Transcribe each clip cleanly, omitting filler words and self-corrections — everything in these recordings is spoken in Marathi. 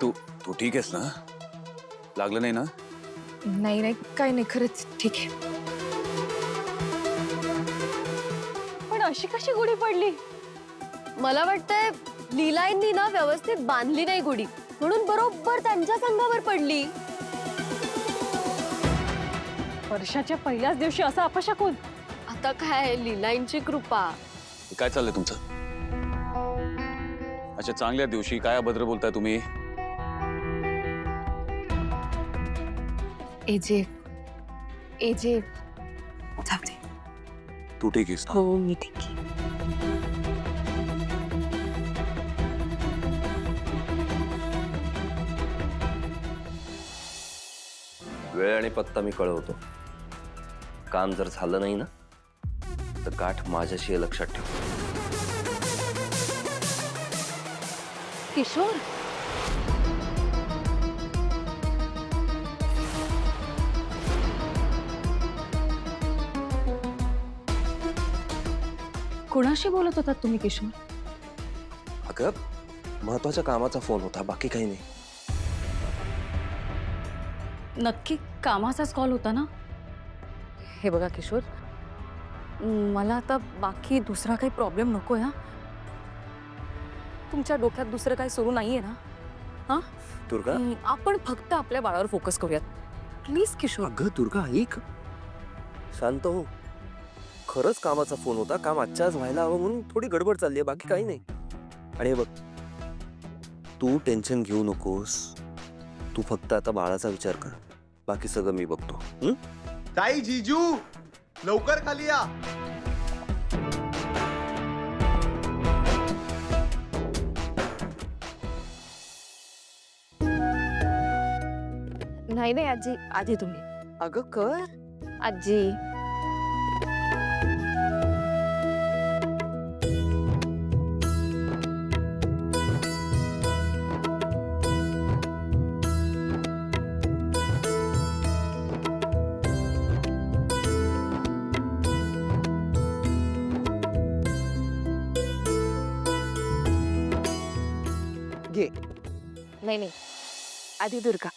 तू तू ठीक आहेस ना? लागलं नाही ना? नाही नाही, काय नाही, खरंच ठीक आहे. पण अशी कशी गुढी पडली? मला वाटतंय लीलाईंनी ना व्यवस्थित बांधली नाही गुढी, म्हणून बरोबर त्यांच्या संघावर पडली. वर्षाच्या पहिल्याच दिवशी असा अपशकुन. आता काय लीलाईंची कृपा. हे काय चाललंय तुमचं? अच्छा, चांगल्या दिवशी काय अभद्र बोलताय तुम्ही? एजे एजे जाऊ दे. तू ठीक आहेस ना? हो, मी ठीक आहे. वेळ आणि पत्ता मी कळवतो. काम जर झालं नाही ना तर गाठ माझ्याशी आहे, लक्षात ठेव. किशोर, कोणाशी बोलत होतात तुम्ही किशोर? अगं महत्वाच्या कामाचा फोन होता, बाकी काही नाही. नक्की कामाचाच कॉल होता ना? हे बघा किशोर, मला आता बाकी दुसरा काही प्रॉब्लेम नकोय. हा, तुमच्या डोक्यात दुसरं काही सुरू नाहीये ना? हा दुर्गा, आपण फक्त आपल्या बाळावर फोकस करूयात प्लीज किशोर. अगं दुर्गा ऐक, शांत हो. खरंच कामाचा फोन होता, काम आजच्याच व्हायला हवं म्हणून थोडी गडबड चालली आहे, बाकी काही नाही. आणि हे बघ, तू टेन्शन घेऊ नकोस. तू फक्त आता बाळाचा विचार कर, बाकी सगळं मी बघतो. ताई, जीजू लवकर खाली या. नाही नाही आजी, आधी तुम्ही. अगं कर. आजी घे. नाही नाही, आधी दुर्गा.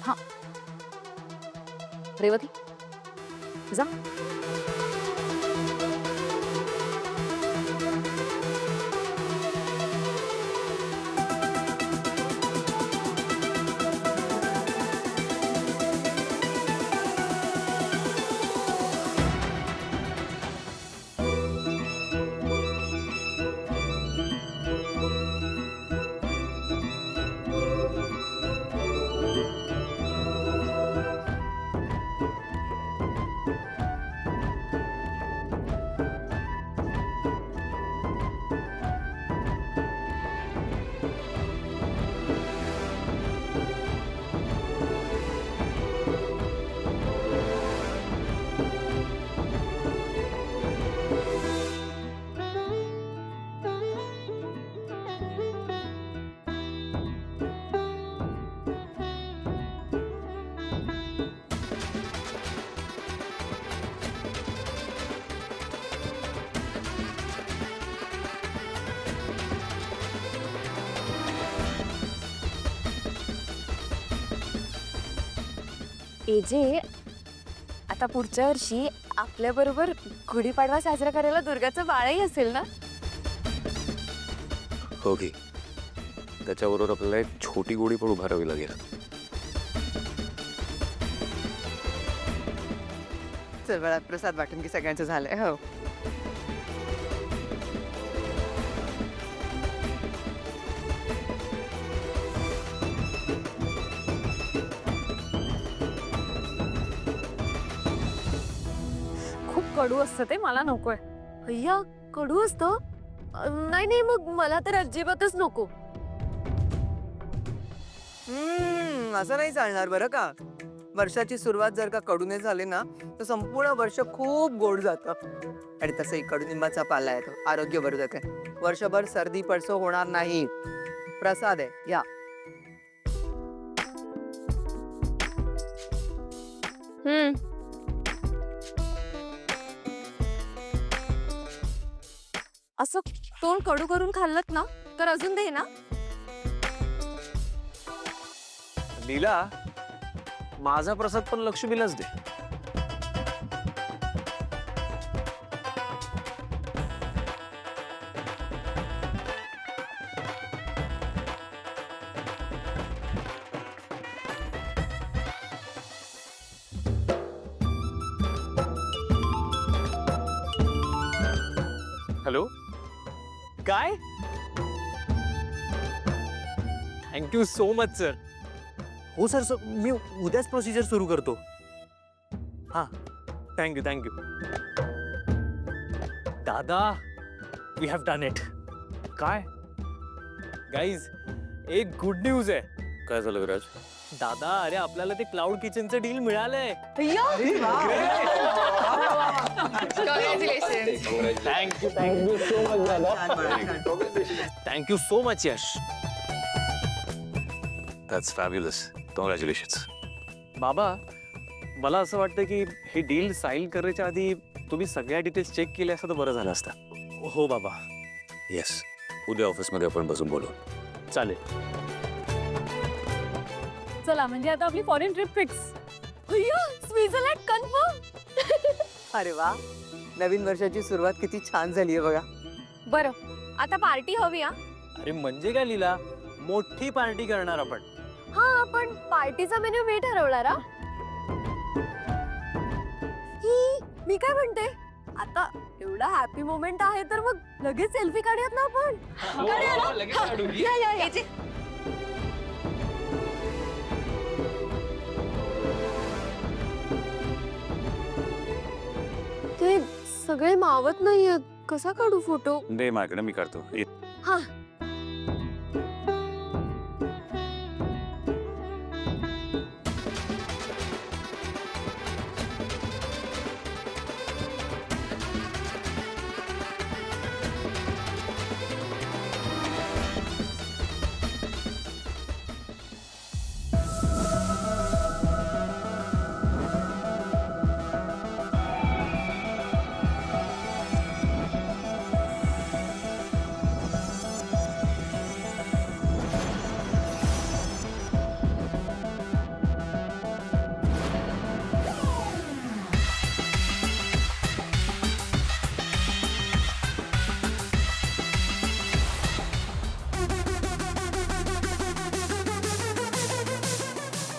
हा रेवती जा. एजे, आता पुढच्या वर्षी आपल्या बरोबर गुढीपाडवा साजरा करायला दुर्गाचं बाळही असेल ना? हो घे. त्याच्याबरोबर आपल्याला एक छोटी गोडी पण उभारावी लागेल. चल बाळा प्रसाद वाटून की सगळ्यांचं झालंय. हो खूप कडू असतं ते, मला नकोय. भैया कडू असतं? नाही नाही, मग मला तर अजिबातच नको. असं नाही चालणार बरं का. वर्षाची सुरुवात जर का कडूने झाली ना तर संपूर्ण वर्ष खूप गोड जातं. आणि तसंही कडुनिंबाचा पाला आहे तो आरोग्यवर्धक आहे. वर्षभर सर्दी पडसो होणार नाही. प्रसाद आहे या. असं तोंड कडू करून खाल्लत ना तर अजून दे ना. लीला, माझा प्रसाद पण लक्ष्मीलाच दे. हॅलो, काय? Thank you so much sir. हो सर, मी उद्याच प्रोसिजर सुरू करतो. हा, थँक्यू थँक्यू. दादा, वी हॅव डन इट. काय गाईज, एक गुड न्यूज आहे. काय झालं विराज? दादा, अरे आपल्याला ते क्लाउड किचनचं डील मिळालंय. थँक्यू थँक्यू सो मच दादा. Thank you so much Yash. That's fabulous. Congratulations. बाबा, मला असं वाटतं की हे डील साईल करायच्या आधी तुम्ही सगळ्या डिटेल्स चेक केल्या असतं तर बरं झालं असतं. हो बाबा. येस, उद्या ऑफिसमध्ये आपण बसून बोलू. चालेल. चला, म्हणजे आता आपली फॉरेन ट्रिप फिक्स. भैया स्वित्झर्लंड कन्फर्म. अरे वा, नवीन वर्षाची सुरुवात किती छान झालीये बघा. बरं, आता पार्टी हवी हा. अरे म्हणजे काय लीला, मोठी पार्टी करणार आपण. हा, आपण पार्टीचा मेन्यू मी ठरवणार. मी काय म्हणते, आता एवढा हॅपी मोमेंट आहे तर मग लगेच सेल्फी काढूयात ना आपण. या, या, या. ते सगळे मावत नाहीयेत, कसा काढू फोटो? दे माझ्याकडे, मी काढतो. हा.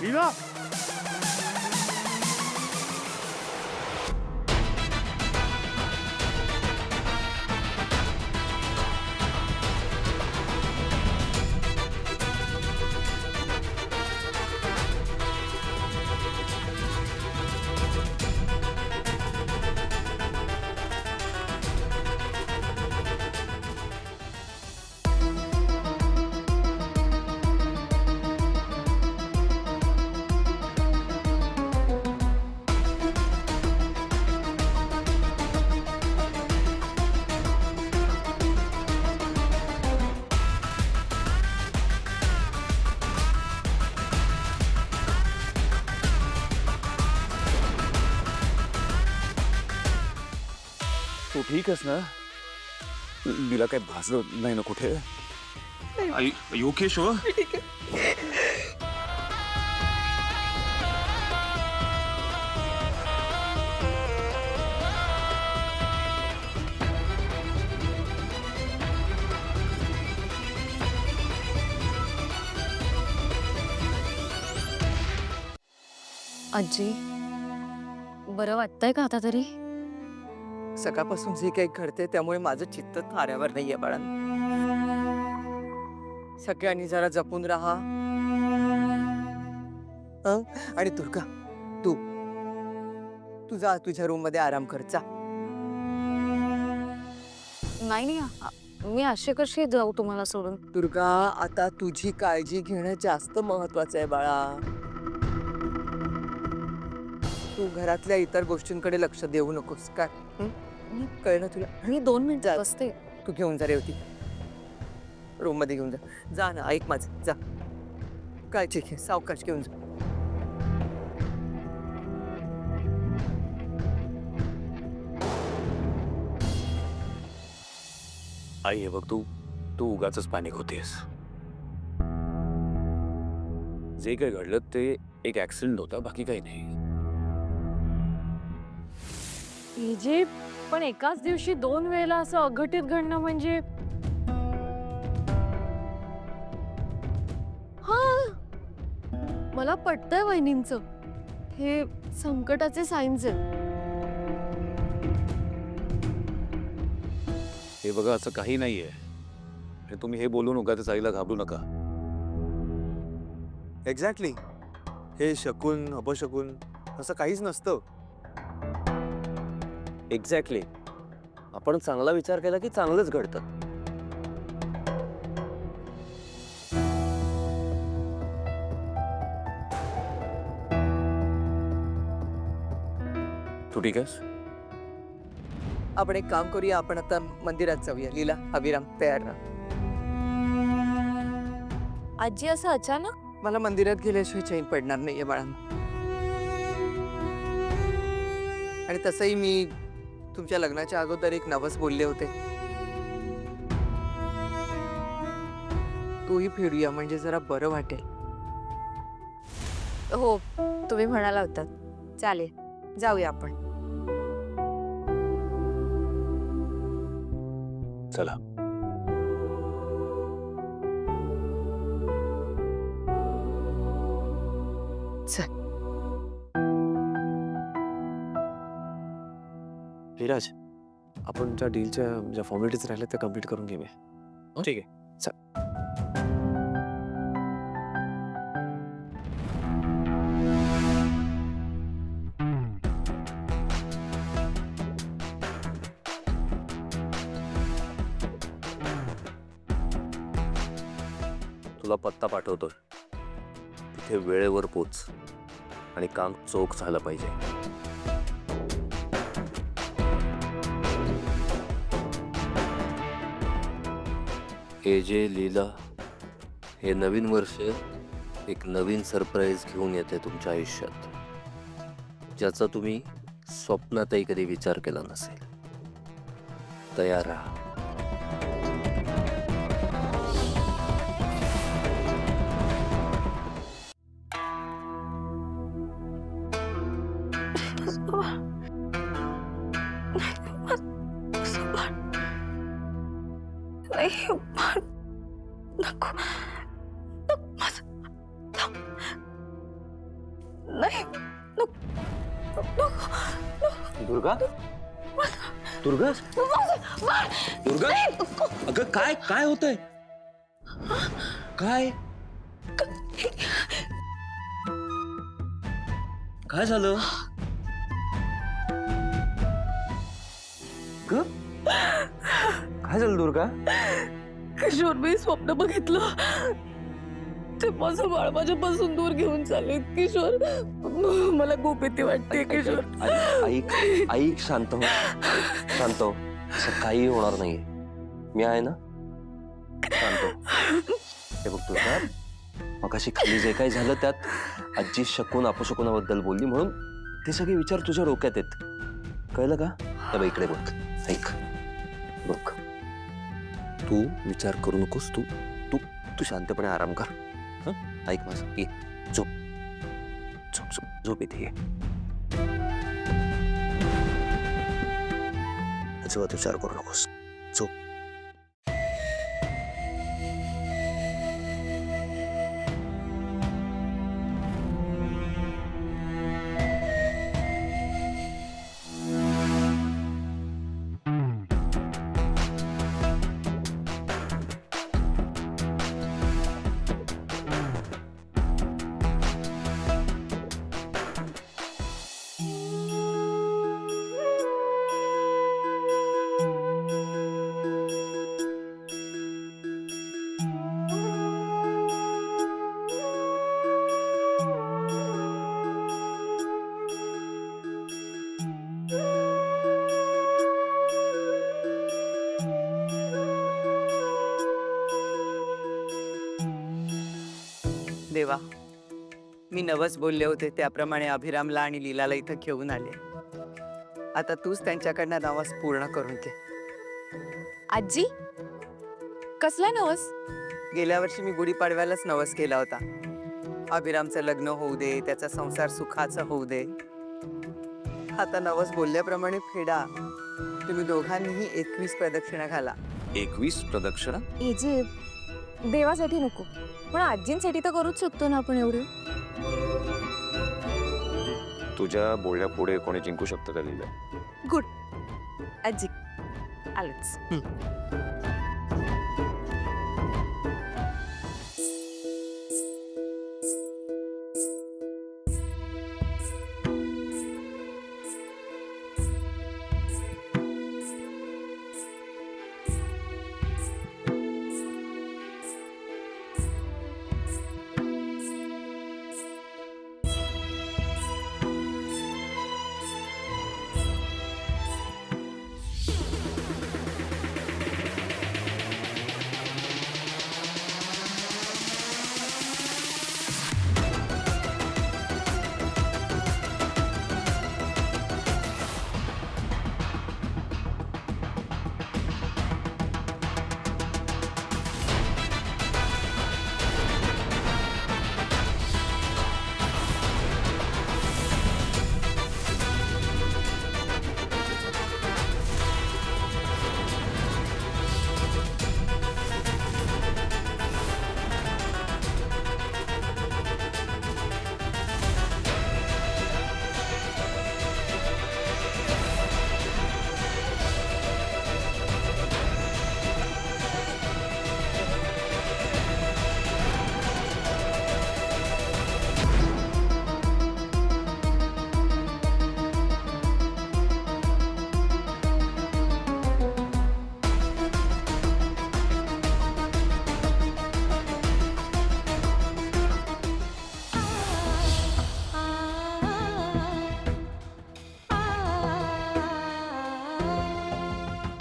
लीला, तू ठीक आहेस ना? लीला काय भाजलं नाही ना कुठे? Okay show. आजी, बरं वाटतंय का आता तरी? सकाळपासून जे काही घडते त्यामुळे माझं चित्त थाऱ्यावर नाहीये बाळांनो. सगळ्यांनी जरा जपून राहा. हं? आणि दुर्गा, तू जा तुझ्या रूम मध्ये आराम कर जा. नाही मी असे कशी जाऊ तुम्हाला सोडून? दुर्गा, आता तुझी काळजी घेणं जास्त महत्वाचं आहे बाळा. तू घरातल्या इतर गोष्टींकडे लक्ष देऊ नकोस काय? हं? कळलं तुला? मी 2 मिनिटं जा. बसते. तू घेऊन जा रेवती, रूम मध्ये घेऊन जा. जा ना, ऐक माझं, जा. काळजी घे, सावकाश घेऊन जा. आई हे बघ, तू तू उगाच पॅनिक होतेस. जे काही घडलं ते एक ऍक्सिडेंट होता, बाकी काही नाही. जे पण एकाच दिवशी 2 वेळेला असं अघटित घडणं म्हणजे मला पटतंय वहिनींचं. हे संकटाचे सायन्स आहेत. हे बघा, असं काही नाहीये. आणि तुम्ही हे बोलून उगाच आईला घाबरू नका. एक्झॅक्टली. हे शकून अपशकून असं काहीच नसतं. एक्झॅक्टली. आपण चांगला विचार केला की चांगलंच घडतं. तू ठीक आहेस? आपण एक काम करूया, आपण आता मंदिरात जाऊया. लीला, अभिराम, तयार ना. आजी असं अचानक? मला मंदिरात गेल्याशिवाय चैन पडणार नाहीये बाळांनो. आणि तसंही मी तुमच्या लग्नाच्या अगोदर एक नवस बोलले होते. तूही फिरूया म्हणजे जरा बरं वाटेल. हो, तुम्ही म्हणाला होतात. चालेल, जाऊया आपण. चला. चल. विराज, आपण ज्या डीलच्या ज्या फॉर्मॅलिटीज राहिल्या त्या कम्प्लीट करून घेऊया. ठीक आहे. तुला पत्ता पाठवतोय. तिथे वेळेवर पोच आणि काम चोख झालं पाहिजे. जे लीला, हे नवीन वर्ष एक नवीन सरप्राईज घेऊन येते तुमच्या आयुष्यात, ज्याचा तुम्ही स्वप्नातही कधी विचार केला नसेल. तयार राहा. दुर्गा, दुर्गा, दुर्गा, अगं काय काय होतंय? काय काय झालं? काय झालं दुर्गा? किशोर, मी स्वप्न बघितलं. ते माझं बाळ माझ्यापासून दूर घेऊन चालले. किशोर, मला खूप भीती वाटते. किशोर, ऐक ऐक, शांत हो, शांत हो. असं काही होणार नाहीये. मी आहे ना, शांत हो. हे बघ तुझ्या मगाशी खाली जे काही झालं त्यात आजी शकून अपशकुनाबद्दल बोलली म्हणून ते सगळे विचार तुझ्या डोक्यात आहेत. कळलं का? तर इकडे बघ, ऐक, बघ, तू विचार करू नकोस. तू तू तू शांतपणे आराम कर. हं? ऐक माझं, ये, झोप झोप झोप झोप इथे ये. अजिबात विचार करू नकोस. झोप. देवा, मी नवस बोलले होते त्याप्रमाणे अभिरामला आणि लीलाला इथं घेऊन आले. आता तूच त्यांच्याकडनं नवस पूर्ण करून घे. आजी कसला नवस? गेल्या वर्षी मी गुढीपाडव्यालाच नवस केला होता. अभिरामचं लग्न होऊ दे, त्याचा संसार सुखाचा होऊ दे. आता नवस बोलल्याप्रमाणे फेडा. तुम्ही दोघांनीही 21 प्रदक्षिणा घाला. 21 प्रदक्षिणा? एजे देवासाठी नको, पण आजींसाठी तर करूच शकतो ना आपण एवढं. तुझ्या बोलण्या पुढे कोणी जिंकू शकतं का लीला? गुड आजी, आलंच.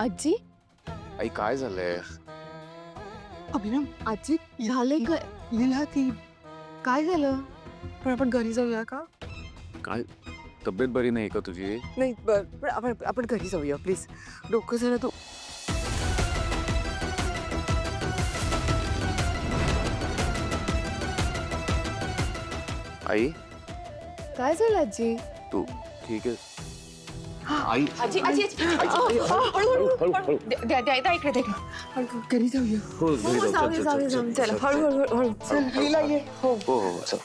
आजी, आई काय झालंय? अभिराम, आजी झाले काय? लीला ती काय झालं? पण आपण घरी जाऊया का? काय तब्येत बरी नाही का तुझी? नाही पण आपण घरी जाऊया प्लीज. डोकं जरा तू. आई काय झालं आजी? तू ठीक आहे? आई आजी आजी द्या इकडे. घरी जाऊया. हो घरी जाऊ, चल, चल, चल, चल, चला हळूहळू. चल लीला ये. हो हो चल.